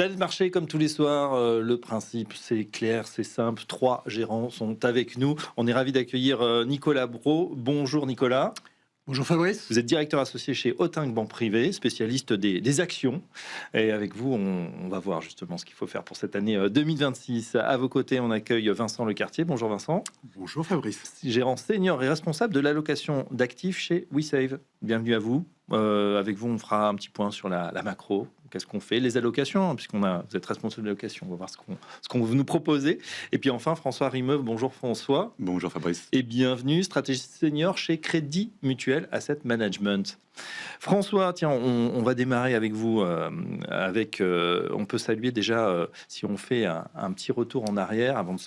Planète Marché, comme tous les soirs, le principe, c'est clair, c'est simple. 3 gérants sont avec nous. On est ravi d'accueillir Nicolas Brault. Bonjour Nicolas. Bonjour Fabrice. Vous êtes directeur associé chez Autingue Banque Privée, spécialiste des actions. Et avec vous, on va voir justement ce qu'il faut faire pour cette année 2026. À vos côtés, on accueille Vincent Lecartier. Bonjour Vincent. Bonjour Fabrice. Gérant senior et responsable de l'allocation d'actifs chez WeSave. Bienvenue à vous. Avec vous, on fera un petit point sur la macro. Qu'est-ce qu'on fait? Les allocations, hein, vous êtes responsable de l'allocation. On va voir ce qu'on vous nous proposez. Et puis enfin, François Rimeuve. Bonjour François. Bonjour Fabrice. Et bienvenue, stratégiste senior chez Crédit Mutuel Asset Management. François, tiens, on va démarrer avec vous. On peut saluer déjà, si on fait un petit retour en arrière avant de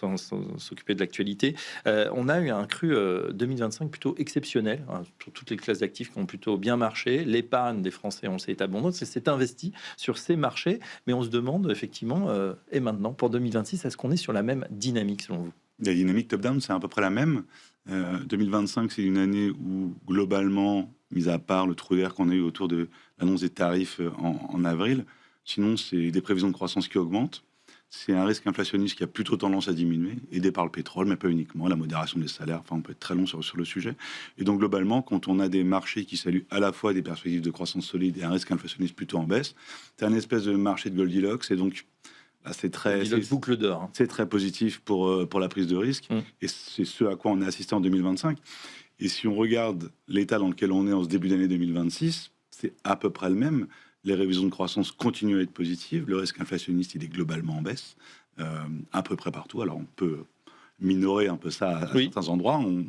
s'occuper de l'actualité. On a eu un cru 2025 plutôt exceptionnel, hein, pour toutes les classes d'actifs qui ont plutôt bien marché. L'épargne des Français, on le sait, est abondante. C'est investi sur ces marchés. Mais on se demande effectivement, et maintenant, pour 2026, est-ce qu'on est sur la même dynamique selon vous? La dynamique top-down, c'est à peu près la même. 2025, c'est une année où, globalement, mis à part le trou d'air qu'on a eu autour de l'annonce des tarifs en avril, sinon, c'est des prévisions de croissance qui augmentent. C'est un risque inflationniste qui a plutôt tendance à diminuer, aidé par le pétrole, mais pas uniquement, la modération des salaires. Enfin, on peut être très long sur le sujet. Et donc, globalement, quand on a des marchés qui saluent à la fois des perspectives de croissance solide et un risque inflationniste plutôt en baisse, c'est un espèce de marché de Goldilocks. Et donc, là, c'est boucle d'or. Hein. C'est très positif pour la prise de risque. Et c'est ce à quoi on a assisté en 2025. Et si on regarde l'état dans lequel on est en ce début d'année 2026, c'est à peu près le même. Les révisions de croissance continuent à être positives. Le risque inflationniste, il est globalement en baisse, à peu près partout. Alors, on peut minorer un peu ça à certains endroits. On ne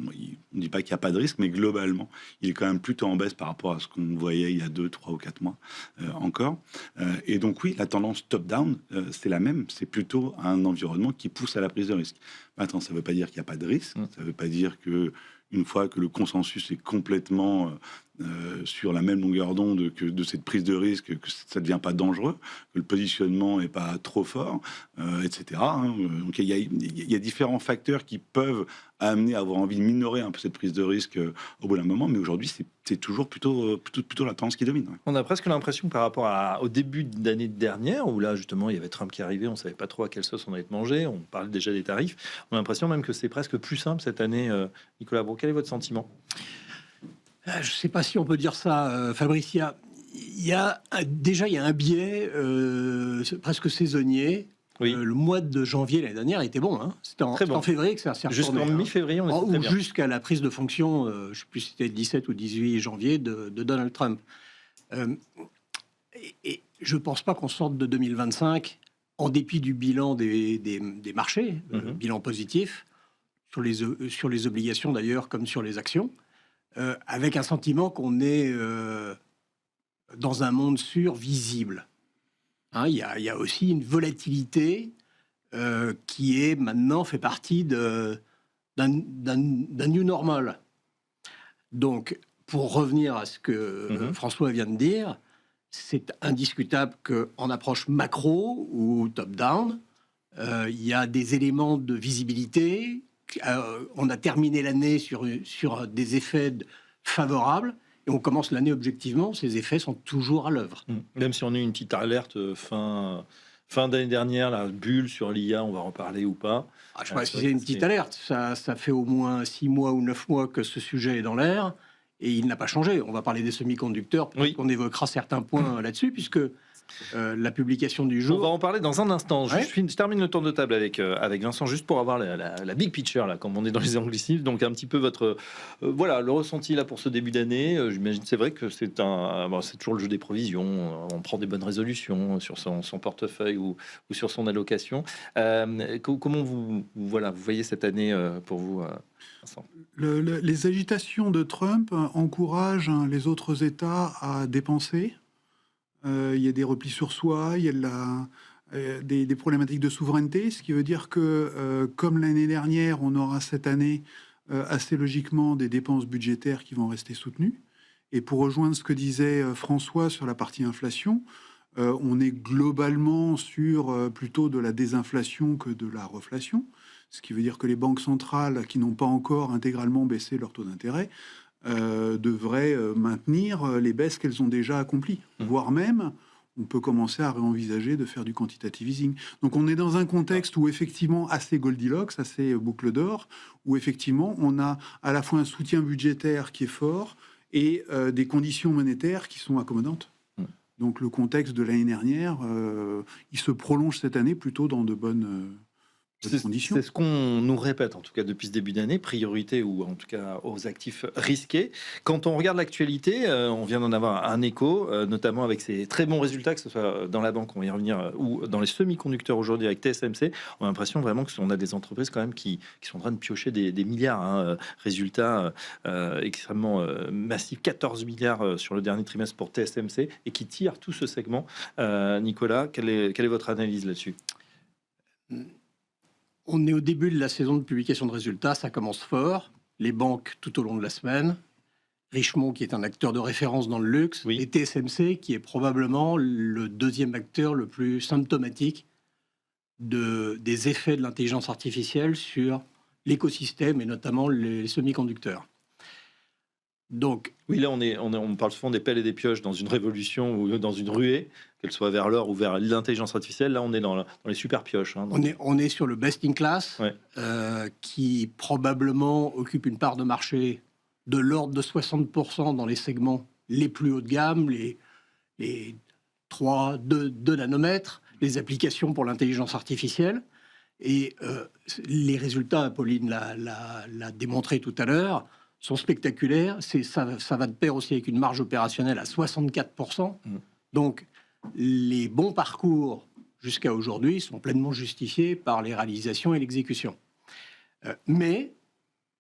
dit pas qu'il n'y a pas de risque, mais globalement, il est quand même plutôt en baisse par rapport à ce qu'on voyait il y a 2, 3 ou 4 mois encore. Et donc, oui, la tendance top-down, c'est la même. C'est plutôt un environnement qui pousse à la prise de risque. Maintenant, ça ne veut pas dire qu'il n'y a pas de risque. Ça ne veut pas dire que une fois que le consensus est complètement sur la même longueur d'onde que de cette prise de risque, que ça ne devient pas dangereux, que le positionnement n'est pas trop fort, etc. Donc il y a différents facteurs qui peuvent amener à avoir envie de minorer un peu cette prise de risque au bout d'un moment, mais aujourd'hui c'est toujours plutôt la tendance qui domine. Ouais. On a presque l'impression que par rapport au début d'année dernière, où là justement il y avait Trump qui arrivait, on ne savait pas trop à quelle sauce on allait être mangé, on parlait déjà des tarifs, on a l'impression même que c'est presque plus simple cette année. Nicolas Brault, quel est votre sentiment? Je ne sais pas si on peut dire ça, Fabrice. Il y a un biais presque saisonnier. Oui. Le mois de janvier l'année dernière était bon. Hein. C'était en février que ça s'est retourné. Jusqu'en mi-février, on était ou jusqu'à la prise de fonction, je ne sais plus si c'était 17 ou 18 janvier de Donald Trump. Et je ne pense pas qu'on sorte de 2025 en dépit du bilan des marchés, bilan positif, sur les obligations d'ailleurs comme sur les actions, avec un sentiment qu'on est dans un monde sûr, visible. Hein, il y a aussi une volatilité qui est maintenant fait partie d'un new normal. Donc, pour revenir à ce que François vient de dire, c'est indiscutable qu'en approche macro ou top-down, il y a des éléments de visibilité. On a terminé l'année sur des effets favorables. Et on commence l'année objectivement, ces effets sont toujours à l'œuvre. Même si on a eu une petite alerte fin d'année dernière, la bulle sur l'IA, on va en parler ou pas. Je sais pas si c'est une petite alerte. Ça fait au moins 6 mois ou 9 mois que ce sujet est dans l'air et il n'a pas changé. On va parler des semi-conducteurs, on évoquera certains points là-dessus, puisque la publication du jour... On va en parler dans un instant. Je termine le tour de table avec Vincent, juste pour avoir la big picture, là, comme on est dans les anglicismes. Donc un petit peu votre... le ressenti là pour ce début d'année. J'imagine, c'est vrai que c'est toujours le jeu des provisions. On prend des bonnes résolutions sur son portefeuille ou sur son allocation. Comment vous voyez cette année pour vous, Vincent? Les agitations de Trump encouragent les autres États à dépenser. Il y a des replis sur soi, il y a des problématiques de souveraineté, ce qui veut dire que, comme l'année dernière, on aura cette année assez logiquement des dépenses budgétaires qui vont rester soutenues. Et pour rejoindre ce que disait François sur la partie inflation, on est globalement sur plutôt de la désinflation que de la reflation, ce qui veut dire que les banques centrales qui n'ont pas encore intégralement baissé leur taux d'intérêt devraient maintenir les baisses qu'elles ont déjà accomplies, voire même on peut commencer à réenvisager de faire du quantitative easing. Donc on est dans un contexte où effectivement assez Goldilocks, assez boucle d'or, où effectivement on a à la fois un soutien budgétaire qui est fort et des conditions monétaires qui sont accommodantes. Donc le contexte de l'année dernière, il se prolonge cette année plutôt dans de bonnes conditions. C'est ce qu'on nous répète en tout cas depuis ce début d'année, priorité ou en tout cas aux actifs risqués. Quand on regarde l'actualité, on vient d'en avoir un écho, notamment avec ces très bons résultats, que ce soit dans la banque, on va y revenir, ou dans les semi-conducteurs aujourd'hui avec TSMC. On a l'impression vraiment qu'on a des entreprises quand même qui sont en train de piocher des milliards. Hein, résultats extrêmement massifs, 14 milliards sur le dernier trimestre pour TSMC et qui tirent tout ce segment. Nicolas, quelle est votre analyse là-dessus ? On est au début de la saison de publication de résultats, ça commence fort. Les banques tout au long de la semaine, Richemont qui est un acteur de référence dans le luxe, oui. et TSMC qui est probablement le deuxième acteur le plus symptomatique des effets de l'intelligence artificielle sur l'écosystème et notamment les semi-conducteurs. Donc, oui, là, on parle souvent des pelles et des pioches dans une révolution ou dans une ruée, qu'elle soit vers l'or ou vers l'intelligence artificielle. Là, on est dans les super pioches. Hein, on est sur le best in class, ouais. Qui probablement occupe une part de marché de l'ordre de 60% dans les segments les plus haut de gamme, les 2 nanomètres, les applications pour l'intelligence artificielle. Et les résultats, Pauline l'a démontré tout à l'heure, sont spectaculaires. Ça va de pair aussi avec une marge opérationnelle à 64%. Donc, les bons parcours jusqu'à aujourd'hui sont pleinement justifiés par les réalisations et l'exécution. Mais,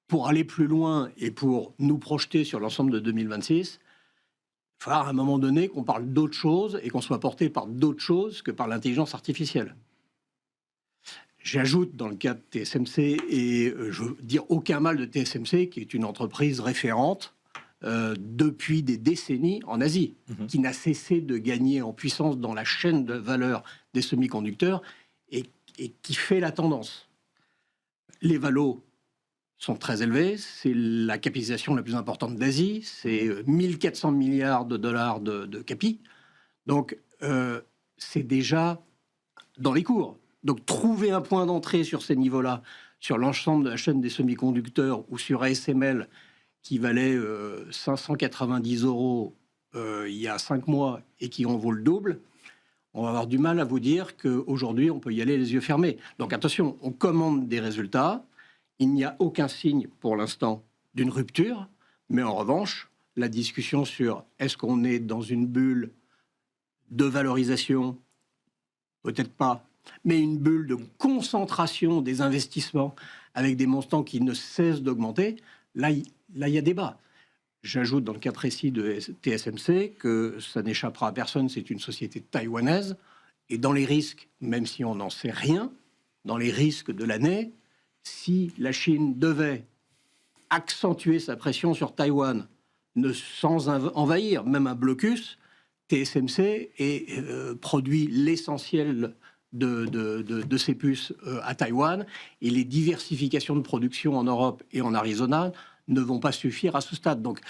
pour aller plus loin et pour nous projeter sur l'ensemble de 2026, il faudra à un moment donné qu'on parle d'autre chose et qu'on soit porté par d'autres choses que par l'intelligence artificielle. J'ajoute dans le cas de TSMC, et je veux dire aucun mal de TSMC, qui est une entreprise référente depuis des décennies en Asie, qui n'a cessé de gagner en puissance dans la chaîne de valeur des semi-conducteurs et qui fait la tendance. Les valos sont très élevés, c'est la capitalisation la plus importante d'Asie, c'est 1400 milliards de dollars de capi, donc c'est déjà dans les cours. Donc, trouver un point d'entrée sur ces niveaux-là, sur l'ensemble de la chaîne des semi-conducteurs ou sur ASML, qui valait 590 € il y a 5 mois et qui en vaut le double, on va avoir du mal à vous dire qu'aujourd'hui, on peut y aller les yeux fermés. Donc, attention, on commande des résultats. Il n'y a aucun signe, pour l'instant, d'une rupture. Mais en revanche, la discussion sur est-ce qu'on est dans une bulle de valorisation, peut-être pas, mais une bulle de concentration des investissements avec des montants qui ne cessent d'augmenter, là, il y a débat. J'ajoute dans le cas précis de TSMC que ça n'échappera à personne, c'est une société taïwanaise, et dans les risques, même si on n'en sait rien, dans les risques de l'année, si la Chine devait accentuer sa pression sur Taïwan, sans envahir, même un blocus, TSMC produit l'essentiel de ces puces à Taïwan, et les diversifications de production en Europe et en Arizona ne vont pas suffire à ce stade. Donc,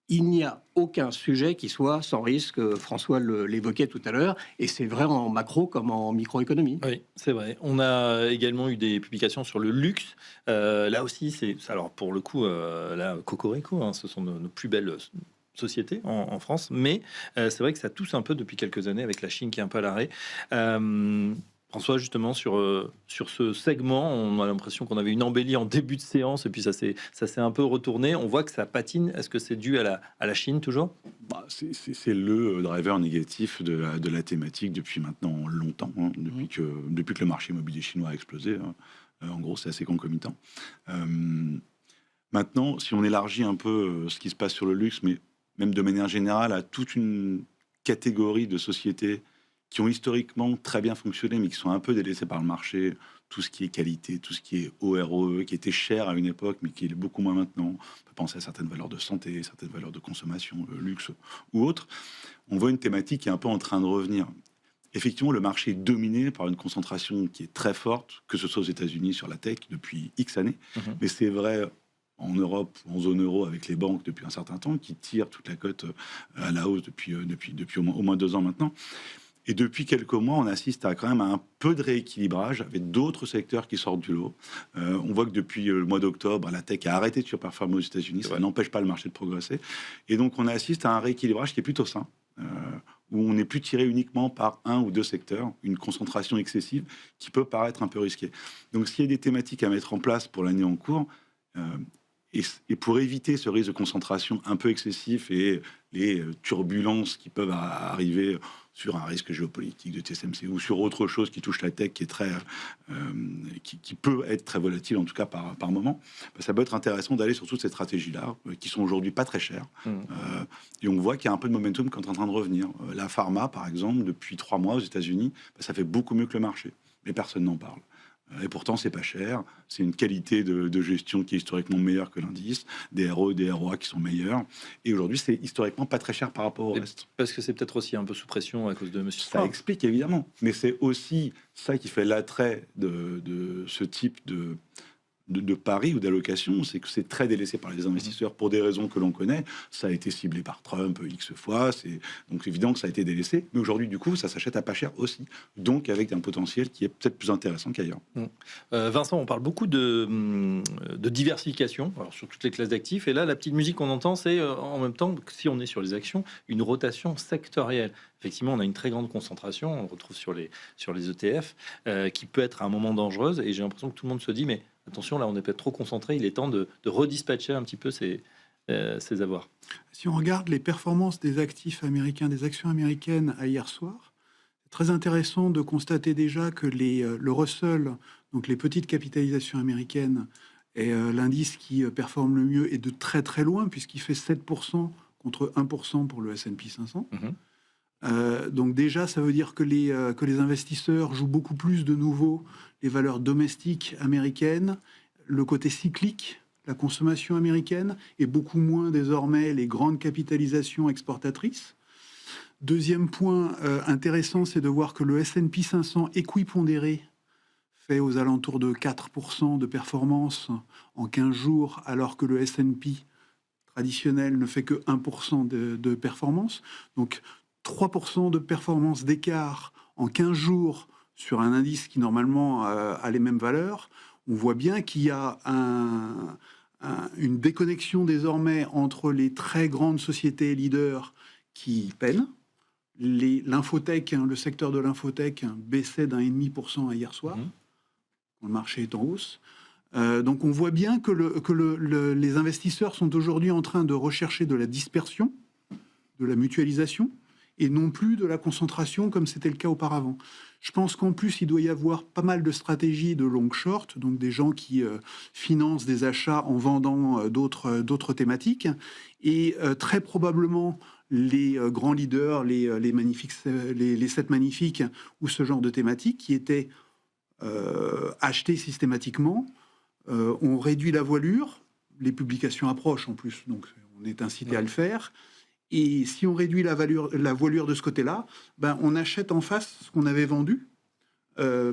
il n'y a aucun sujet qui soit sans risque. François l'évoquait tout à l'heure, et c'est vrai en macro comme en microéconomie. Oui, c'est vrai. On a également eu des publications sur le luxe. Là aussi, alors pour le coup, là, Cocorico, hein, ce sont nos plus belles société en France, mais c'est vrai que ça tousse un peu depuis quelques années avec la Chine qui est un peu à l'arrêt. François, justement, sur ce segment, on a l'impression qu'on avait une embellie en début de séance et puis ça s'est un peu retourné. On voit que ça patine. Est-ce que c'est dû à la Chine toujours ? C'est le driver négatif de la thématique depuis maintenant longtemps, hein, depuis que le marché immobilier chinois a explosé. Hein. En gros, c'est assez concomitant. Maintenant, si on élargit un peu ce qui se passe sur le luxe, mais même de manière générale, à toute une catégorie de sociétés qui ont historiquement très bien fonctionné, mais qui sont un peu délaissées par le marché, tout ce qui est qualité, tout ce qui est ORE, qui était cher à une époque, mais qui est beaucoup moins maintenant. On peut penser à certaines valeurs de santé, certaines valeurs de consommation, luxe ou autres. On voit une thématique qui est un peu en train de revenir. Effectivement, le marché est dominé par une concentration qui est très forte, que ce soit aux États-Unis sur la tech depuis X années, mais c'est vrai en Europe ou en zone euro avec les banques depuis un certain temps, qui tirent toute la cote à la hausse depuis au moins 2 ans maintenant. Et depuis quelques mois, on assiste à quand même un peu de rééquilibrage avec d'autres secteurs qui sortent du lot. On voit que depuis le mois d'octobre, la tech a arrêté de surperformer aux États-Unis. Ça n'empêche pas le marché de progresser. Et donc, on assiste à un rééquilibrage qui est plutôt sain, où on n'est plus tiré uniquement par un ou deux secteurs, une concentration excessive qui peut paraître un peu risquée. Donc, s'il y a des thématiques à mettre en place pour l'année en cours, et pour éviter ce risque de concentration un peu excessif et les turbulences qui peuvent arriver sur un risque géopolitique de TSMC ou sur autre chose qui touche la tech, qui est très, qui peut être très volatile en tout cas par moment, ça peut être intéressant d'aller sur toutes ces stratégies-là qui sont aujourd'hui pas très chères. Et on voit qu'il y a un peu de momentum qui est en train de revenir. La pharma, par exemple, depuis 3 mois aux États-Unis, ça fait beaucoup mieux que le marché, mais personne n'en parle. Et pourtant, c'est pas cher. C'est une qualité de gestion qui est historiquement meilleure que l'indice. Des RO et des ROA qui sont meilleurs. Et aujourd'hui, c'est historiquement pas très cher par rapport au reste. Parce que c'est peut-être aussi un peu sous pression à cause de Monsieur Ça explique évidemment. Mais c'est aussi ça qui fait l'attrait de ce type de pari ou d'allocation, c'est que c'est très délaissé par les investisseurs pour des raisons que l'on connaît. Ça a été ciblé par Trump X fois, c'est donc évident que ça a été délaissé. Mais aujourd'hui, du coup, ça s'achète à pas cher aussi. Donc avec un potentiel qui est peut-être plus intéressant qu'ailleurs. Vincent, on parle beaucoup de diversification alors, sur toutes les classes d'actifs. Et là, la petite musique qu'on entend, c'est en même temps, si on est sur les actions, une rotation sectorielle. Effectivement, on a une très grande concentration, on le retrouve sur les ETF, qui peut être à un moment dangereuse. Et j'ai l'impression que tout le monde se dit, mais attention, là, on est peut-être trop concentré. Il est temps de redispatcher un petit peu ces avoirs. Si on regarde les performances des actifs américains, des actions américaines à hier soir, c'est très intéressant de constater déjà que le Russell, donc les petites capitalisations américaines, est l'indice qui performe le mieux et de très très loin, puisqu'il fait 7% contre 1% pour le S&P 500. Donc déjà, ça veut dire que les investisseurs jouent beaucoup plus de nouveau les valeurs domestiques américaines, le côté cyclique, la consommation américaine, et beaucoup moins désormais les grandes capitalisations exportatrices. Deuxième point intéressant, c'est de voir que le S&P 500 équipondéré fait aux alentours de 4% de performance en 15 jours, alors que le S&P traditionnel ne fait que 1% de performance. Donc 3% de performance d'écart en 15 jours sur un indice qui normalement a les mêmes valeurs, on voit bien qu'il y a une déconnexion désormais entre les très grandes sociétés leaders qui peinent. L'infotech, le secteur de l'infotech baissait d'1,5% hier soir. Le marché est en hausse. Donc on voit bien que les investisseurs sont aujourd'hui en train de rechercher de la dispersion, de la mutualisation, et non plus de la concentration comme c'était le cas auparavant. Je pense qu'en plus, il doit y avoir pas mal de stratégies de long short, donc des gens qui financent des achats en vendant d'autres thématiques. Et très probablement, les grands leaders, les 7 magnifiques ou ce genre de thématiques qui étaient achetés systématiquement, ont réduit la voilure. Les publications approchent en plus, donc on est incité à le faire. Et si on réduit la voilure de ce côté-là, on achète en face ce qu'on avait vendu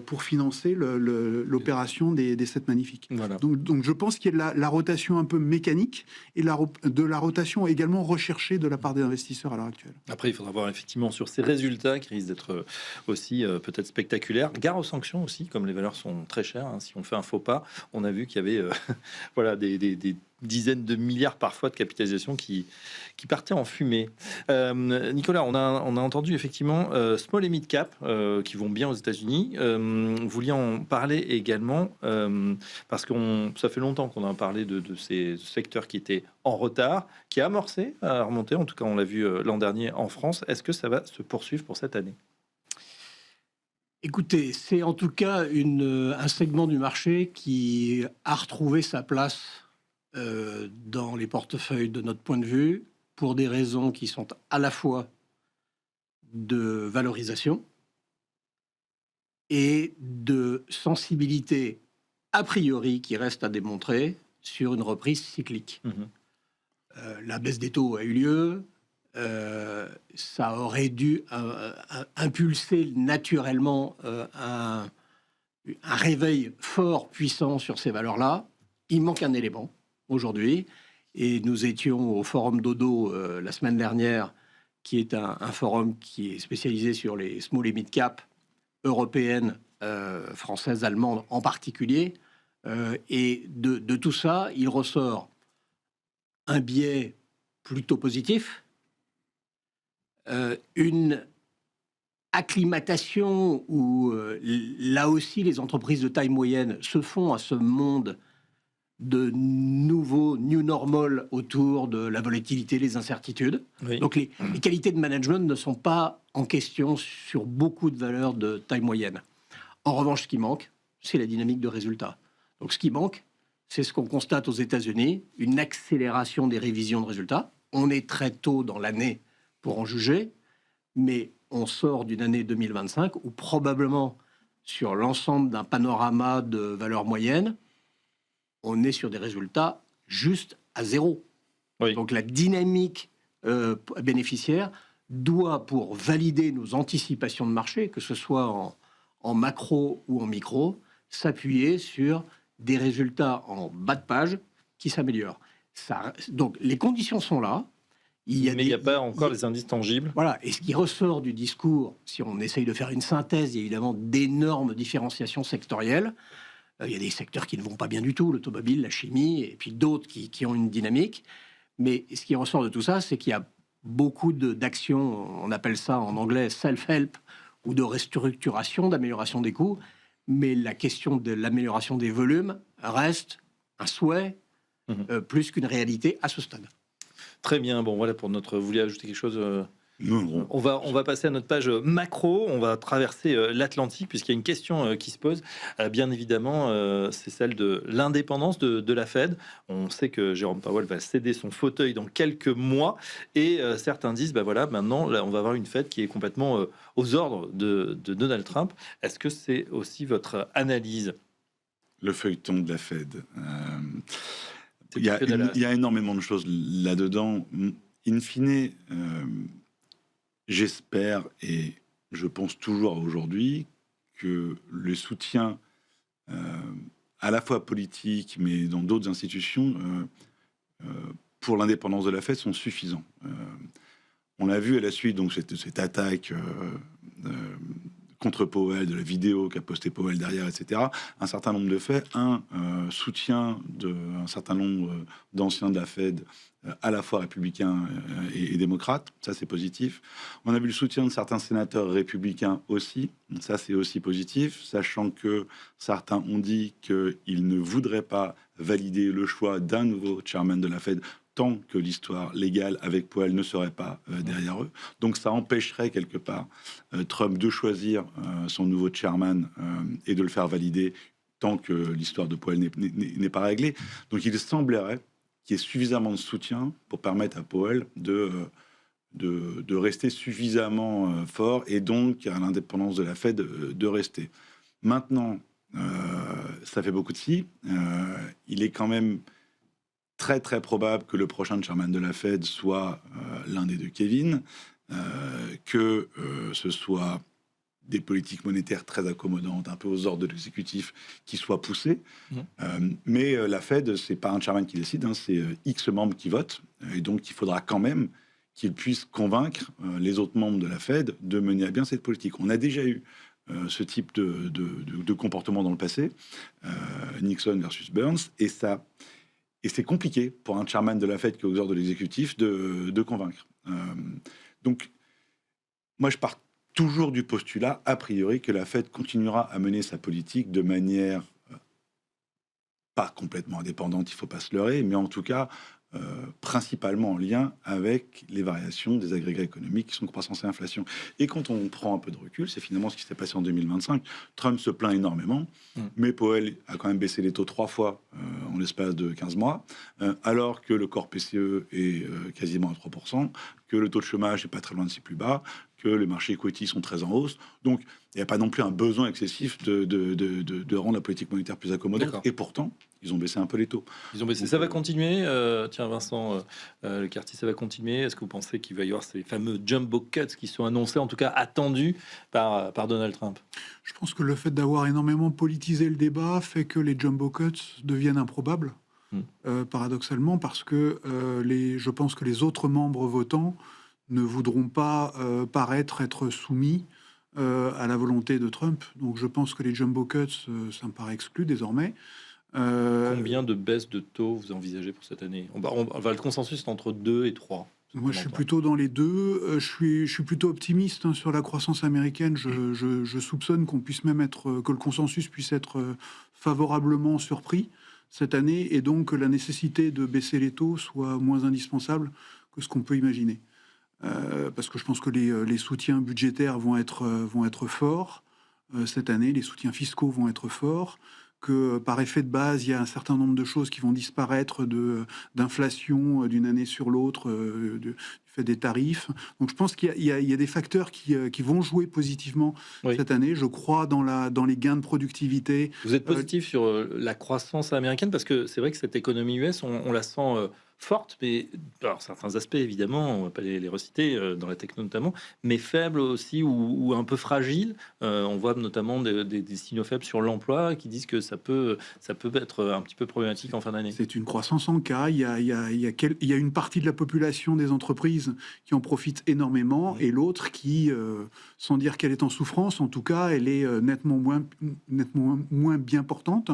pour financer l'opération des 7 magnifiques. Voilà. Donc je pense qu'il y a la rotation un peu mécanique et de la rotation également recherchée de la part des investisseurs à l'heure actuelle. Après, il faudra voir effectivement sur ces résultats qui risquent d'être aussi peut-être spectaculaires. Gare aux sanctions aussi, comme les valeurs sont très chères. Si on fait un faux pas, on a vu qu'il y avait voilà, des dizaines de milliards parfois de capitalisation qui partaient en fumée. Nicolas, on a entendu effectivement small et mid cap qui vont bien aux États-Unis. Vous vouliez en parler également parce que ça fait longtemps qu'on a parlé de ces secteurs qui étaient en retard, qui a amorcé à remonter. En tout cas, on l'a vu l'an dernier en France. Est-ce que ça va se poursuivre pour cette année? Écoutez, c'est en tout cas un segment du marché qui a retrouvé sa place dans les portefeuilles de notre point de vue, pour des raisons qui sont à la fois de valorisation et de sensibilité a priori qui reste à démontrer sur une reprise cyclique. La baisse des taux a eu lieu, ça aurait dû impulser naturellement un réveil fort, puissant sur ces valeurs-là. Il manque un élément. aujourd'hui. Et nous étions au Forum Dodo la semaine dernière, qui est un forum qui est spécialisé sur les small et mid cap européennes, françaises, allemandes en particulier. Et de tout ça, il ressort un biais plutôt positif, une acclimatation où là aussi les entreprises de taille moyenne se font à ce monde de nouveaux new normal autour de la volatilité, les incertitudes. Oui. Donc les qualités de management ne sont pas en question sur beaucoup de valeurs de taille moyenne. En revanche, ce qui manque, c'est la dynamique de résultat. Donc ce qui manque, c'est ce qu'on constate aux États-Unis, une accélération des révisions de résultats. On est très tôt dans l'année pour en juger, mais on sort d'une année 2025 où probablement sur l'ensemble d'un panorama de valeurs moyennes, on est sur des résultats juste à zéro. Oui. Donc la dynamique bénéficiaire doit, pour valider nos anticipations de marché, que ce soit en macro ou en micro, s'appuyer sur des résultats en bas de page qui s'améliorent. Donc les conditions sont là. Mais il n'y a pas encore les indices tangibles. Voilà. Et ce qui ressort du discours, si on essaye de faire une synthèse, il y a évidemment d'énormes différenciations sectorielles. Il y a des secteurs qui ne vont pas bien du tout, l'automobile, la chimie, et puis d'autres qui ont une dynamique. Mais ce qui ressort de tout ça, c'est qu'il y a beaucoup d'actions, on appelle ça en anglais self-help, ou de restructuration, d'amélioration des coûts. Mais la question de l'amélioration des volumes reste un souhait plus qu'une réalité à ce stade. Très bien. Bon, voilà pour notre... Vous voulez ajouter quelque chose Non. On va passer à notre page macro. On va traverser l'Atlantique puisqu'il y a une question qui se pose. Bien évidemment, c'est celle de l'indépendance de la Fed. On sait que Jérôme Powell va céder son fauteuil dans quelques mois et certains disent, bah voilà, maintenant, là, on va avoir une Fed qui est complètement aux ordres de Donald Trump. Est-ce que c'est aussi votre analyse? Le feuilleton de la Fed. Il y a énormément de choses là-dedans. In fine, j'espère et je pense toujours aujourd'hui que le soutien à la fois politique mais dans d'autres institutions pour l'indépendance de la Fed sont suffisants. On l'a vu à la suite donc cette attaque contre Powell, de la vidéo qu'a posté Powell derrière, etc. Un certain nombre de faits, soutien d'un certain nombre d'anciens de la Fed, à la fois républicains et démocrates, ça c'est positif. On a vu le soutien de certains sénateurs républicains aussi, ça c'est aussi positif, sachant que certains ont dit qu'ils ne voudraient pas valider le choix d'un nouveau chairman de la Fed tant que l'histoire légale avec Powell ne serait pas derrière eux. Donc ça empêcherait quelque part Trump de choisir son nouveau chairman et de le faire valider tant que l'histoire de Powell n'est pas réglée. Donc il semblerait qu'il y ait suffisamment de soutien pour permettre à Powell de rester suffisamment fort et donc à l'indépendance de la Fed de rester. Maintenant, ça fait beaucoup de si. Il est quand même très très probable que le prochain chairman de la Fed soit l'un des deux Kevin, que ce soit des politiques monétaires très accommodantes, un peu aux ordres de l'exécutif, qui soient poussées. Mais la Fed, c'est pas un chairman qui décide, c'est X membres qui votent, et donc il faudra quand même qu'il puisse convaincre les autres membres de la Fed de mener à bien cette politique. On a déjà eu ce type de comportement dans le passé, Nixon versus Burns, et c'est compliqué pour un chairman de la Fed qui est aux ordres de l'exécutif de convaincre. Donc, moi, je pars toujours du postulat, a priori, que la Fed continuera à mener sa politique de manière pas complètement indépendante, il ne faut pas se leurrer, mais en tout cas, principalement en lien avec les variations des agrégats économiques qui sont croissance et inflation. Et quand on prend un peu de recul, c'est finalement ce qui s'est passé en 2025. Trump se plaint énormément, mais Powell a quand même baissé les taux 3 fois en l'espace de 15 mois, alors que le corps PCE est quasiment à 3%, que le taux de chômage n'est pas très loin de ses plus bas, que les marchés equity sont très en hausse. Donc, il n'y a pas non plus un besoin excessif de rendre la politique monétaire plus accommodante. Et pourtant, ils ont baissé un peu les taux. Ils ont baissé. Donc, ça va continuer. Tiens, Vincent Le Quartier, ça va continuer. Est-ce que vous pensez qu'il va y avoir ces fameux jumbo cuts qui sont annoncés, en tout cas attendus par Donald Trump? Je pense que le fait d'avoir énormément politisé le débat fait que les jumbo cuts deviennent improbables. paradoxalement, parce que je pense que les autres membres votants ne voudront pas paraître être soumis à la volonté de Trump. Donc je pense que les jumbo cuts, ça me paraît exclu désormais. Combien de baisses de taux vous envisagez pour cette année? Le consensus est entre 2 et 3. Moi, je suis plutôt dans les deux. Je suis plutôt optimiste sur la croissance américaine. Je soupçonne qu'on puisse même que le consensus puisse être favorablement surpris cette année, et donc que la nécessité de baisser les taux soit moins indispensable que ce qu'on peut imaginer. Parce que je pense que les soutiens budgétaires vont être forts cette année, les soutiens fiscaux vont être forts, que par effet de base, il y a un certain nombre de choses qui vont disparaître d'inflation d'une année sur l'autre du fait des tarifs. Donc je pense qu'il y a des facteurs qui vont jouer positivement cette année. Je crois dans les gains de productivité. Vous êtes positif sur la croissance américaine, parce que c'est vrai que cette économie US, on la sent forte, mais alors, certains aspects, évidemment, on ne va pas les reciter, dans la techno notamment, mais faible aussi ou un peu fragile. On voit notamment des signaux faibles sur l'emploi qui disent que ça peut être un petit peu problématique en fin d'année. C'est une croissance en cas. Il y a une partie de la population des entreprises qui en profite énormément, et l'autre qui, sans dire qu'elle est en souffrance, en tout cas, elle est nettement moins bien portante.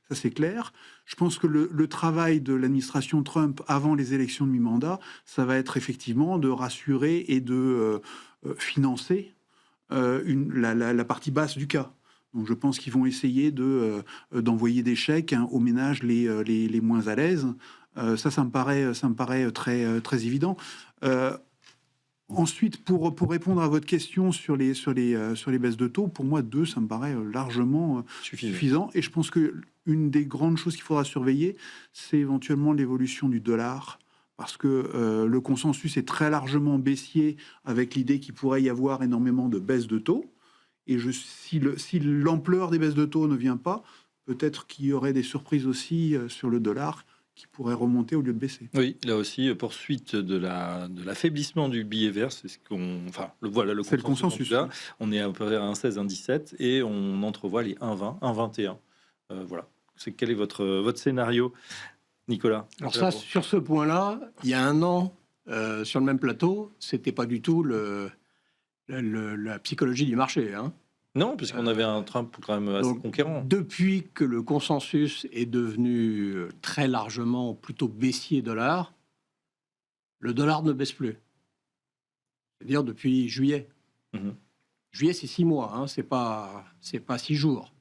Ça, c'est clair. Je pense que le travail de l'administration Trump avant les élections de mi-mandat, ça va être effectivement de rassurer et de financer la partie basse du cas. Donc je pense qu'ils vont essayer d'envoyer des chèques aux ménages les moins à l'aise. Ça me paraît très évident. Ensuite, pour répondre à votre question sur les baisses de taux, pour moi, 2, ça me paraît largement suffisant. Et je pense qu'une des grandes choses qu'il faudra surveiller, c'est éventuellement l'évolution du dollar, parce que le consensus est très largement baissier, avec l'idée qu'il pourrait y avoir énormément de baisses de taux. Et si l'ampleur des baisses de taux ne vient pas, peut-être qu'il y aurait des surprises aussi sur le dollar, qui pourrait remonter au lieu de baisser. Oui, là aussi, poursuite de l'affaiblissement du billet vert, c'est ce qu'on... Enfin, voilà, c'est le consensus. Là, on est à peu près à 1,16, 1,17, et on entrevoit les 1,20, 1,21. Voilà. Quel est votre scénario, Nicolas? Alors ça, sur ce point-là, il y a un an, sur le même plateau, c'était pas du tout la psychologie du marché, hein. Non, puisqu'on avait un Trump quand même assez conquérant. Depuis que le consensus est devenu très largement plutôt baissier dollar, le dollar ne baisse plus. C'est-à-dire depuis juillet. Juillet, c'est 6 mois, hein, c'est pas 6 jours.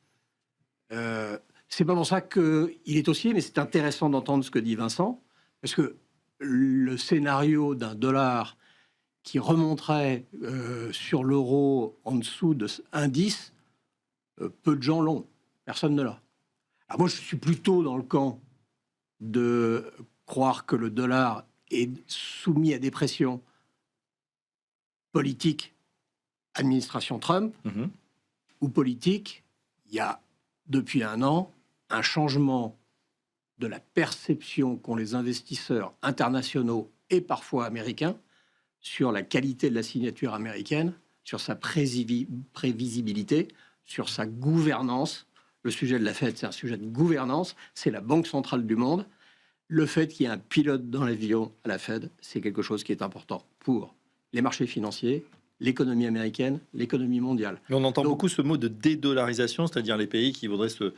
C'est pas pour ça qu'il est haussier, mais c'est intéressant d'entendre ce que dit Vincent, parce que le scénario d'un dollar qui remonterait sur l'euro en dessous de 1,10, peu de gens l'ont. Personne ne l'a. Alors moi, je suis plutôt dans le camp de croire que le dollar est soumis à des pressions politiques, administration Trump, ou politiques. Il y a, depuis un an, un changement de la perception qu'ont les investisseurs internationaux et parfois américains sur la qualité de la signature américaine, sur sa prévisibilité, sur sa gouvernance. Le sujet de la Fed, c'est un sujet de gouvernance, c'est la banque centrale du monde. Le fait qu'il y ait un pilote dans l'avion à la Fed, c'est quelque chose qui est important pour les marchés financiers, l'économie américaine, l'économie mondiale. Mais on entend beaucoup ce mot de dédollarisation, c'est-à-dire les pays qui voudraient se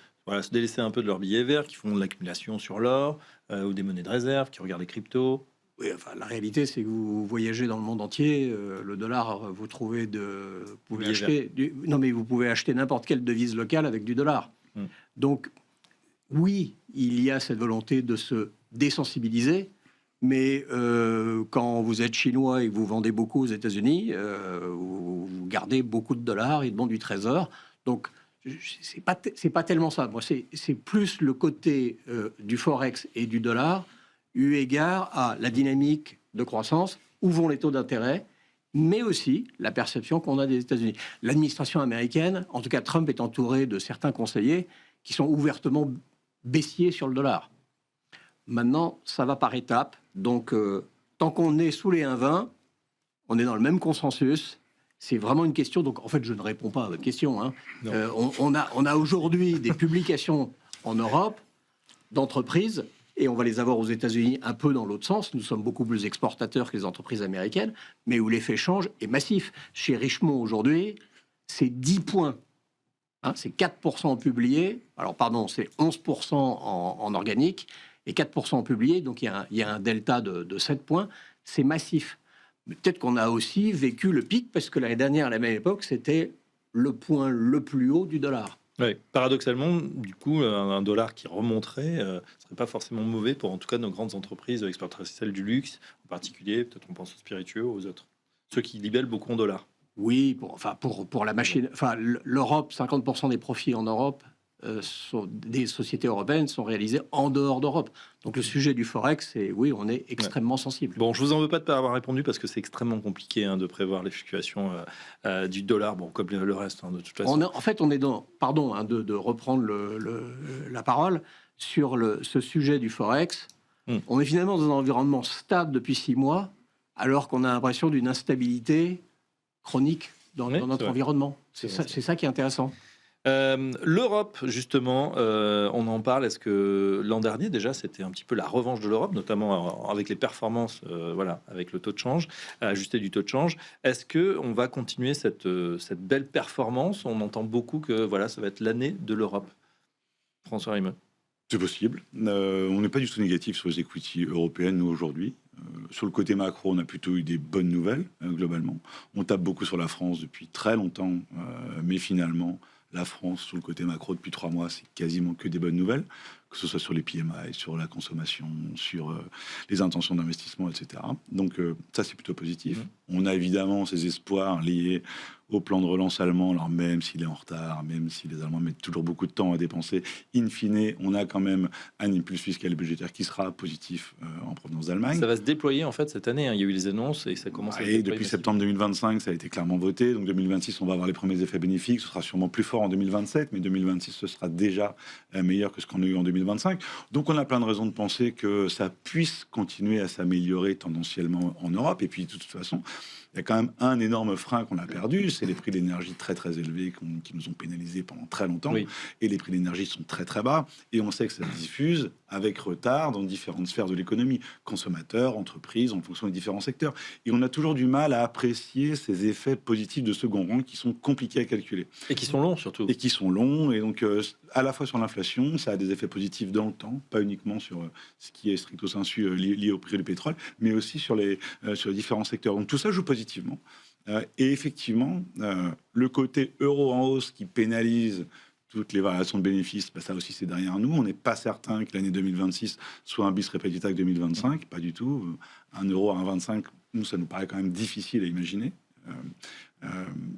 délaisser un peu de leur billet vert, qui font de l'accumulation sur l'or ou des monnaies de réserve, qui regardent les cryptos. Oui, enfin, la réalité, c'est que vous voyagez dans le monde entier. Le dollar, vous pouvez acheter vous pouvez acheter n'importe quelle devise locale avec du dollar. Donc, oui, il y a cette volonté de se désensibiliser, mais quand vous êtes chinois et que vous vendez beaucoup aux États-Unis, vous gardez beaucoup de dollars et de bons du Trésor. Donc, c'est pas tellement ça. Moi, c'est plus le côté du forex et du dollar, eu égard à la dynamique de croissance, où vont les taux d'intérêt, mais aussi la perception qu'on a des États-Unis. L'administration américaine, en tout cas Trump, est entouré de certains conseillers qui sont ouvertement baissiers sur le dollar. Maintenant, ça va par étapes. Donc, tant qu'on est sous les 1,20, on est dans le même consensus. C'est vraiment une question. Donc, en fait, je ne réponds pas à votre question, hein. On a aujourd'hui des publications en Europe d'entreprises et on va les avoir aux États-Unis un peu dans l'autre sens. Nous sommes beaucoup plus exportateurs que les entreprises américaines, mais où l'effet change est massif. Chez Richemont aujourd'hui, c'est 10 points. C'est 4% publié, alors pardon, c'est 11% en organique et 4% publié, donc il y a un delta de 7 points, c'est massif. Mais peut-être qu'on a aussi vécu le pic, parce que l'année dernière, à la même époque, c'était le point le plus haut du dollar. Oui, paradoxalement, du coup, un dollar qui remonterait serait pas forcément mauvais pour, en tout cas, nos grandes entreprises exportatrices du luxe, en particulier, peut-être on pense aux spiritueux, aux autres, ceux qui libellent beaucoup en dollars. Oui, pour la machine. Enfin, l'Europe, 50% des profits en Europe des sociétés européennes sont réalisés en dehors d'Europe. Donc le sujet du forex, c'est oui, on est extrêmement sensible. Bon, je vous en veux pas de pas avoir répondu parce que c'est extrêmement compliqué de prévoir les fluctuations du dollar, bon, comme le reste, de toute façon. En fait, on est dans, pardon, de reprendre la parole sur ce sujet du forex. On est finalement dans un environnement stable depuis 6 mois, alors qu'on a l'impression d'une instabilité chronique dans notre environnement. C'est ça qui est intéressant. L'Europe, justement, on en parle. Est-ce que l'an dernier, déjà, c'était un petit peu la revanche de l'Europe, notamment avec les performances, avec le taux de change, ajusté du taux de change. Est-ce que on va continuer cette belle performance? On entend beaucoup que ça va être l'année de l'Europe. François Rimeux. C'est possible. On n'est pas du tout négatif sur les equity européennes, nous, aujourd'hui. Sur le côté macro, on a plutôt eu des bonnes nouvelles, globalement. On tape beaucoup sur la France depuis très longtemps, mais finalement, la France, sur le côté macro, depuis 3 mois, c'est quasiment que des bonnes nouvelles, que ce soit sur les PMI, sur la consommation, sur les intentions d'investissement, etc. Donc ça, c'est plutôt positif. On a évidemment ces espoirs liés au plan de relance allemand, alors même s'il est en retard, même si les Allemands mettent toujours beaucoup de temps à dépenser, in fine, on a quand même un impulse fiscal et budgétaire qui sera positif en provenance d'Allemagne. Ça va se déployer en fait cette année, Il y a eu les annonces et ça commence à se déployer. Depuis septembre 2025, ça a été clairement voté. Donc 2026, on va avoir les premiers effets bénéfiques. Ce sera sûrement plus fort en 2027, mais 2026, ce sera déjà meilleur que ce qu'on a eu en 2025. Donc on a plein de raisons de penser que ça puisse continuer à s'améliorer tendanciellement en Europe. Et puis de toute façon, il y a quand même un énorme frein qu'on a perdu, c'est les prix de l'énergie très très élevés qui nous ont pénalisés pendant très longtemps. Oui. Et les prix de l'énergie sont très très bas. Et on sait que ça se diffuse avec retard dans différentes sphères de l'économie, consommateurs, entreprises, en fonction des différents secteurs. Et on a toujours du mal à apprécier ces effets positifs de second rang qui sont compliqués à calculer. Et qui sont longs surtout. Et qui sont longs. Et donc, à la fois sur l'inflation, ça a des effets positifs dans le temps, pas uniquement sur ce qui est stricto sensu lié au prix du pétrole, mais aussi sur les différents secteurs. Donc tout ça joue positivement. Et effectivement, le côté euro en hausse qui pénalise toutes les variations de bénéfices, ça aussi c'est derrière nous. On n'est pas certain que l'année 2026 soit un bis repetita que 2025, pas du tout. Un euro à 1,25, nous, ça nous paraît quand même difficile à imaginer.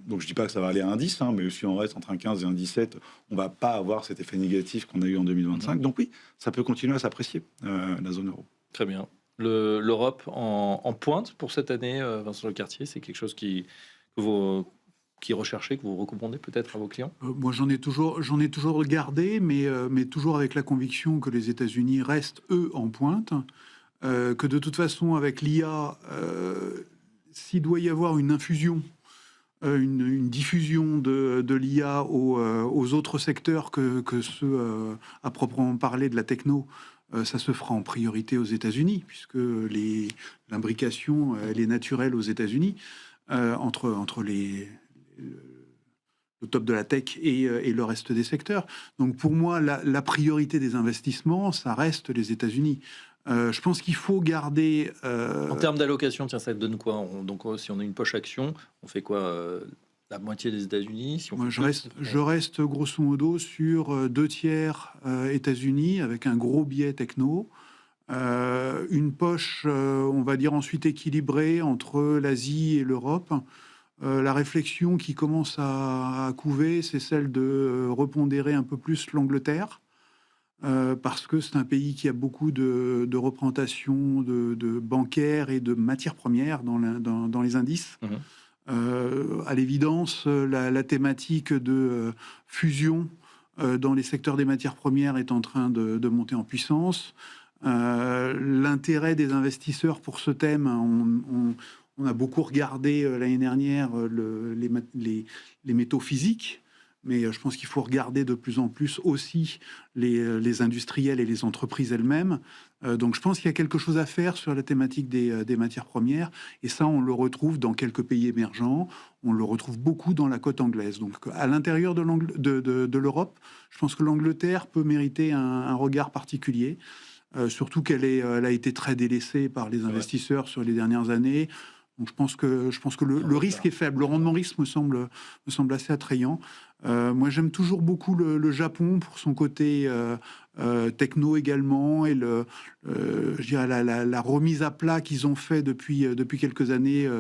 Donc je dis pas que ça va aller à un 10, mais si on reste entre un 15 et un 17, on va pas avoir cet effet négatif qu'on a eu en 2025. Donc oui, ça peut continuer à s'apprécier, la zone euro. Très bien. L'Europe en pointe pour cette année, Vincent Lecartier, c'est quelque chose qui recherchez, que vous recommandez peut-être à vos clients? Moi, j'en ai toujours regardé, mais toujours avec la conviction que les États-Unis restent, eux, en pointe. Que de toute façon, avec l'IA, s'il doit y avoir une infusion, une diffusion de l'IA aux autres secteurs que ceux à proprement parler de la techno, ça se fera en priorité aux États-Unis, puisque l'imbrication, elle est naturelle aux États-Unis, entre le top de la tech et le reste des secteurs. Donc pour moi, la priorité des investissements, ça reste les États-Unis. Je pense qu'il faut garder... En termes d'allocation, tiens, ça donne quoi? Donc si on a une poche action, on fait quoi? La moitié des États-Unis, si on je reste grosso modo sur 2 tiers États-Unis avec un gros biais techno, une poche, on va dire ensuite équilibrée entre l'Asie et l'Europe. La réflexion qui commence à couver, c'est celle de repondérer un peu plus l'Angleterre, parce que c'est un pays qui a beaucoup de représentation de bancaires et de matières premières dans les indices. À l'évidence, la thématique de fusion dans les secteurs des matières premières est en train de monter en puissance. L'intérêt des investisseurs pour ce thème, on a beaucoup regardé l'année dernière les métaux physiques. mais je pense qu'il faut regarder de plus en plus aussi les industriels et les entreprises elles-mêmes. Donc je pense qu'il y a quelque chose à faire sur la thématique des matières premières, et ça on le retrouve dans quelques pays émergents, on le retrouve beaucoup dans la côte anglaise. Donc à l'intérieur de l'Europe, je pense que l'Angleterre peut mériter un regard particulier, surtout elle a été très délaissée par les investisseurs sur les dernières années. Donc je pense que le risque est faible. Le rendement risque me semble assez attrayant. Moi, j'aime toujours beaucoup le Japon pour son côté techno également, et je dirais la remise à plat qu'ils ont fait depuis quelques années,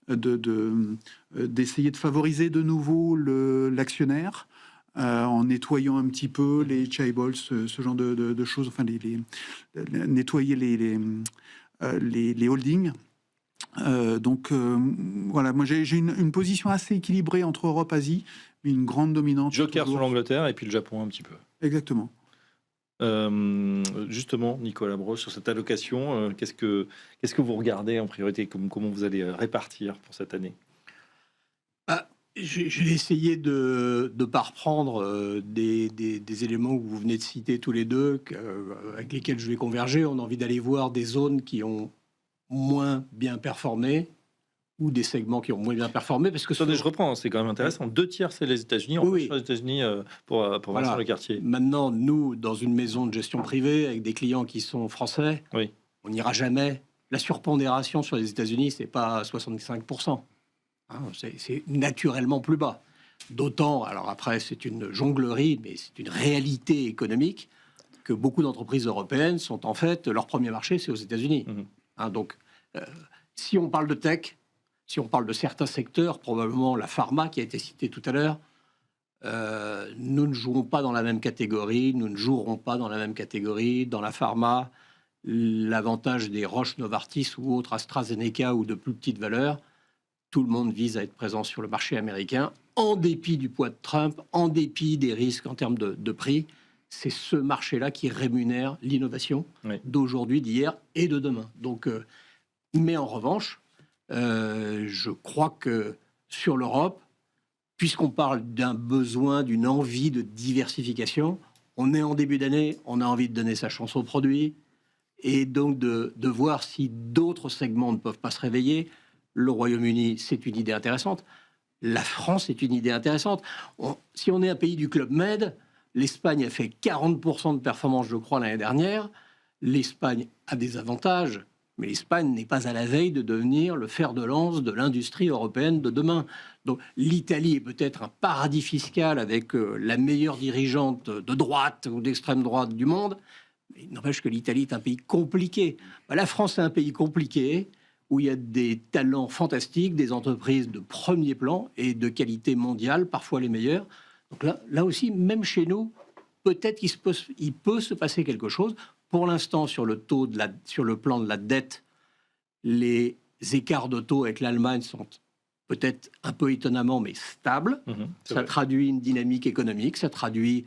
d'essayer de favoriser de nouveau l'actionnaire, en nettoyant un petit peu les chaebols, ce genre de choses, enfin nettoyer les holdings. Donc voilà, moi j'ai une position assez équilibrée entre Europe et Asie, mais une grande dominante. Joker toujours sur l'Angleterre et puis le Japon un petit peu. Exactement. Justement, Nicolas Broche, sur cette allocation, qu'est-ce que vous regardez en priorité? Comment vous allez répartir pour cette année? J'ai essayé de ne pas reprendre des éléments que vous venez de citer tous les deux, avec lesquels je vais converger. On a envie d'aller voir des zones qui ont moins bien performé, ou des segments qui ont moins bien performé, parce que je reprends, c'est quand même intéressant. 2 tiers c'est les États-Unis. On les États-Unis pour Vincent Lecartier. Maintenant, nous, dans une maison de gestion privée avec des clients qui sont français, on n'ira jamais. La surpondération sur les États-Unis, c'est pas 65%. Hein, c'est naturellement plus bas. D'autant, alors après, c'est une jonglerie, mais c'est une réalité économique que beaucoup d'entreprises européennes sont en fait, leur premier marché, c'est aux États-Unis. Hein, donc, si on parle de tech, si on parle de certains secteurs, probablement la pharma qui a été citée tout à l'heure, nous ne jouons pas dans la même catégorie, nous ne jouerons pas dans la même catégorie. Dans la pharma, l'avantage des Roche, Novartis ou autres AstraZeneca ou de plus petites valeurs, tout le monde vise à être présent sur le marché américain, en dépit du poids de Trump, en dépit des risques en termes de prix. C'est ce marché-là qui rémunère l'innovation d'aujourd'hui, d'hier et de demain. Donc, mais en revanche, je crois que sur l'Europe, puisqu'on parle d'un besoin, d'une envie de diversification, on est en début d'année, on a envie de donner sa chance aux produits, et donc de voir si d'autres segments ne peuvent pas se réveiller. Le Royaume-Uni, c'est une idée intéressante. La France est une idée intéressante. Si on est un pays du Club Med, l'Espagne a fait 40% de performance, je crois, l'année dernière. L'Espagne a des avantages, mais l'Espagne n'est pas à la veille de devenir le fer de lance de l'industrie européenne de demain. Donc l'Italie est peut-être un paradis fiscal avec la meilleure dirigeante de droite ou d'extrême droite du monde, mais il n'empêche que l'Italie est un pays compliqué. La France est un pays compliqué, où il y a des talents fantastiques, des entreprises de premier plan et de qualité mondiale, parfois les meilleures. Donc là aussi, même chez nous, peut-être il peut se passer quelque chose. Pour l'instant, sur le plan de la dette, les écarts de taux avec l'Allemagne sont peut-être un peu étonnamment, mais stables. Ça traduit une dynamique économique, ça traduit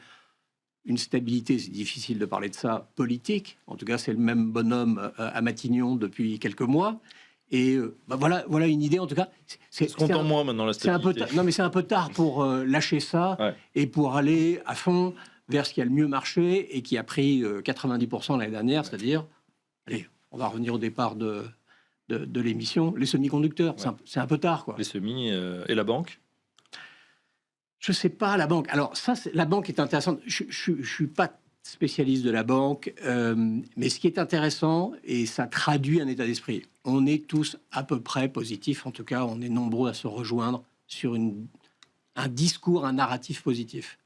une stabilité, c'est difficile de parler de ça, politique. En tout cas, c'est le même bonhomme à Matignon depuis quelques mois. Et voilà une idée, en tout cas. C'est content moins maintenant la stabilité. C'est un peu tard pour lâcher ça et pour aller à fond vers ce qui a le mieux marché et qui a pris 90% l'année dernière, c'est-à-dire, allez, on va revenir au départ de l'émission, les semi-conducteurs. C'est un peu tard, quoi. Les semis et la banque. Je sais pas, la banque. Alors ça, la banque est intéressante. Je suis pas spécialiste de la banque, mais ce qui est intéressant, et ça traduit un état d'esprit, on est tous à peu près positifs, en tout cas on est nombreux à se rejoindre sur un discours, un narratif positif.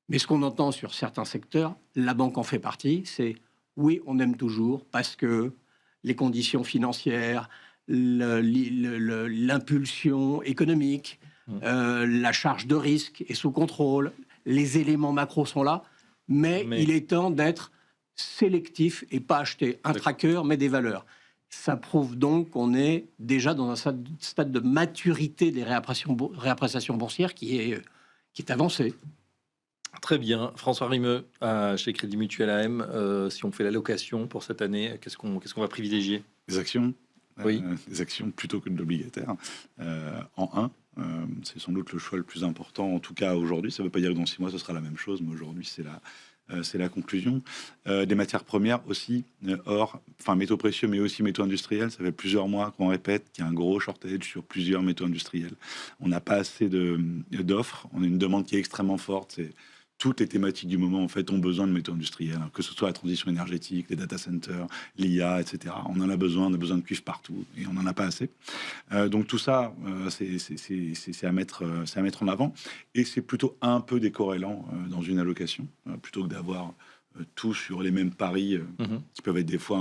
Mais ce qu'on entend sur certains secteurs, la banque en fait partie, c'est oui, on aime toujours parce que les conditions financières, l'impulsion économique, la charge de risque est sous contrôle, les éléments macro sont là, mais il est temps d'être sélectif et pas acheter un tracker, mais des valeurs. Ça prouve donc qu'on est déjà dans un stade de maturité des réappréciations boursières qui est avancé. Très bien. François Rimeux, chez Crédit Mutuel AM, si on fait l'allocation pour cette année, qu'est-ce qu'on va privilégier? Des actions. Oui. Des actions plutôt que de l'obligataire. En C'est sans doute le choix le plus important, en tout cas aujourd'hui. Ça ne veut pas dire que dans 6 mois, ce sera la même chose, mais aujourd'hui, c'est la conclusion. Des matières premières aussi, métaux précieux, mais aussi métaux industriels. Ça fait plusieurs mois qu'on répète qu'il y a un gros shortage sur plusieurs métaux industriels. On n'a pas assez d'offres. On a une demande qui est extrêmement forte. Toutes les thématiques du moment, en fait, ont besoin de métaux industriels, hein, que ce soit la transition énergétique, les data centers, l'IA, etc. On en a besoin de cuivre partout, et on n'en a pas assez. Donc tout ça, c'est à mettre en avant, et c'est plutôt un peu décorrélant dans une allocation, plutôt que d'avoir tout sur les mêmes paris, qui peuvent être des fois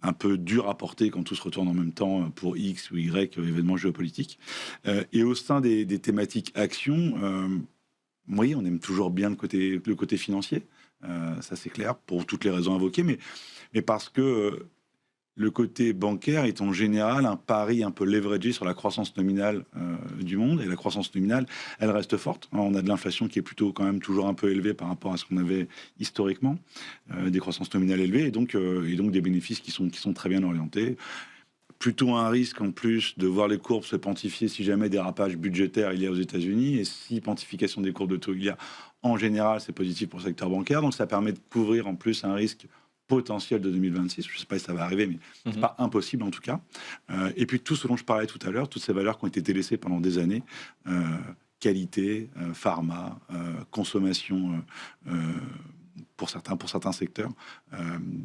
un peu dur à porter quand tout se retourne en même temps pour X ou Y événements géopolitiques. Et au sein des thématiques actions, oui, on aime toujours bien le côté financier, ça c'est clair, pour toutes les raisons invoquées, mais parce que le côté bancaire est en général un pari un peu leveragé sur la croissance nominale du monde, et la croissance nominale, elle reste forte. On a de l'inflation qui est plutôt quand même toujours un peu élevée par rapport à ce qu'on avait historiquement, des croissances nominales élevées, et donc des bénéfices qui sont très bien orientés. Plutôt un risque en plus de voir les courbes se pontifier si jamais dérapage budgétaire il y a aux États-Unis, et si pontification des courbes de taux il y a, en général c'est positif pour le secteur bancaire, donc ça permet de couvrir en plus un risque potentiel de 2026. Je ne sais pas si ça va arriver, mais c'est pas impossible en tout cas. Et puis tout ce dont je parlais tout à l'heure, toutes ces valeurs qui ont été délaissées pendant des années, qualité, pharma, consommation. Pour certains secteurs.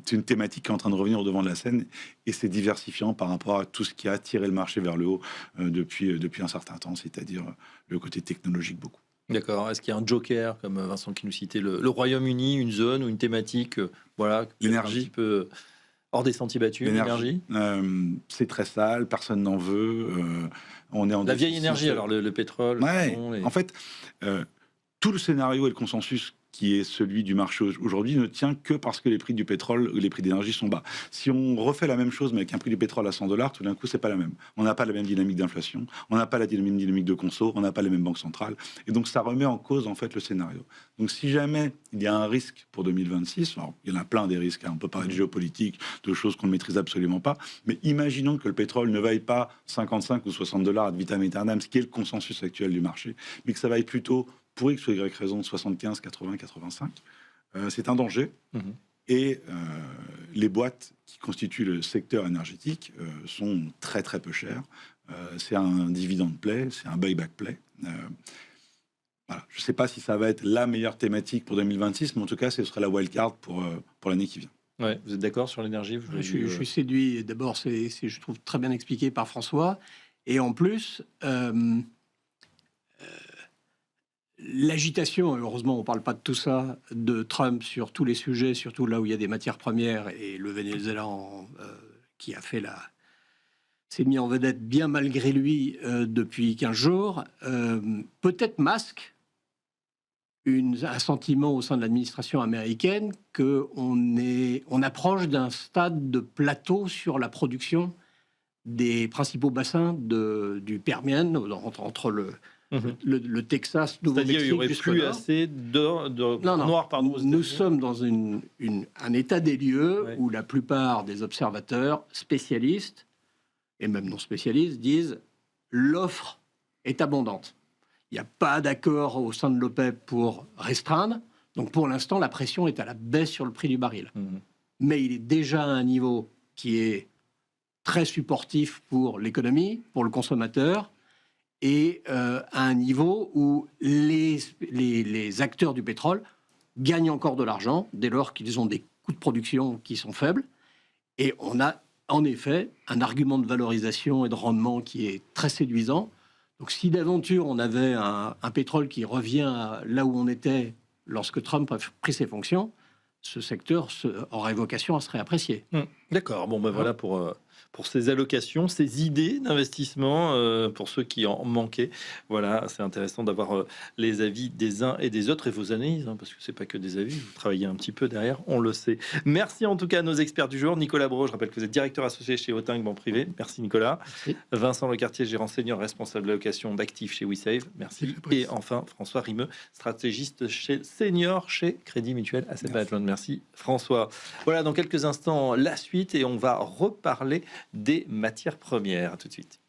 C'est une thématique qui est en train de revenir au devant de la scène, et c'est diversifiant par rapport à tout ce qui a tiré le marché vers le haut depuis un certain temps, c'est-à-dire le côté technologique beaucoup. D'accord. Est-ce qu'il y a un joker, comme Vincent qui nous citait, le Royaume-Uni, une zone ou une thématique, l'énergie, un petit peu hors des sentiers battus, l'énergie, c'est très sale, personne n'en veut. On est en la vieille énergie, alors le pétrole. Ouais. En fait, tout le scénario et le consensus qui est celui du marché aujourd'hui, ne tient que parce que les prix du pétrole ou les prix d'énergie sont bas. Si on refait la même chose, mais avec un prix du pétrole à $100, tout d'un coup, c'est pas la même. On n'a pas la même dynamique d'inflation, on n'a pas la même dynamique de conso, on n'a pas les mêmes banques centrales. Et donc, ça remet en cause, en fait, le scénario. Donc, si jamais il y a un risque pour 2026, alors, il y en a plein des risques, hein, on peut parler de géopolitique, de choses qu'on ne maîtrise absolument pas, mais imaginons que le pétrole ne vaille pas 55 ou $60 ad vitam aeternam, ce qui est le consensus actuel du marché, mais que ça vaille plutôt pour X ou Y raison, 75, 80, 85, c'est un danger. Et les boîtes qui constituent le secteur énergétique sont très très peu chères. C'est un dividende play, c'est un buyback play. Voilà. Je ne sais pas si ça va être la meilleure thématique pour 2026, mais en tout cas, ce sera la wildcard pour l'année qui vient. Ouais, vous êtes d'accord sur l'énergie? Je suis séduit. D'abord, je trouve très bien expliqué par François. Et en plus... l'agitation, heureusement on ne parle pas de tout ça, de Trump sur tous les sujets, surtout là où il y a des matières premières, et le Venezuela qui a fait s'est mis en vedette bien malgré lui depuis 15 jours, peut-être masque un sentiment au sein de l'administration américaine qu'on approche d'un stade de plateau sur la production des principaux bassins du Permian, entre le Texas, Nouveau-Mexique, c'est-à-dire il n'y aurait plus assez noir. Pardon, nous sommes dans un état des lieux où la plupart des observateurs spécialistes, et même non spécialistes, disent l'offre est abondante. Il n'y a pas d'accord au sein de l'OPEP pour restreindre. Donc pour l'instant, la pression est à la baisse sur le prix du baril. Mais il est déjà à un niveau qui est très supportif pour l'économie, pour le consommateur, et à un niveau où les acteurs du pétrole gagnent encore de l'argent dès lors qu'ils ont des coûts de production qui sont faibles. Et on a en effet un argument de valorisation et de rendement qui est très séduisant. Donc si d'aventure on avait un pétrole qui revient là où on était lorsque Trump a pris ses fonctions, ce secteur aurait vocation à se réapprécier. D'accord, bon ben voilà pour ces allocations, ces idées d'investissement, pour ceux qui en manquaient. Voilà, c'est intéressant d'avoir les avis des uns et des autres et vos analyses, parce que c'est pas que des avis, vous travaillez un petit peu derrière, on le sait. Merci en tout cas à nos experts du jour. Nicolas Brault, je rappelle que vous êtes directeur associé chez Auting Banque Privée. Merci Nicolas. Merci. Vincent Lecartier, gérant senior responsable d'allocation d'actifs chez WeSave. Merci. Et enfin François Rimeux, stratégiste senior chez Crédit Mutuel Asset Management. Merci François. Voilà, dans quelques instants, la suite et on va reparler des matières premières. À tout de suite.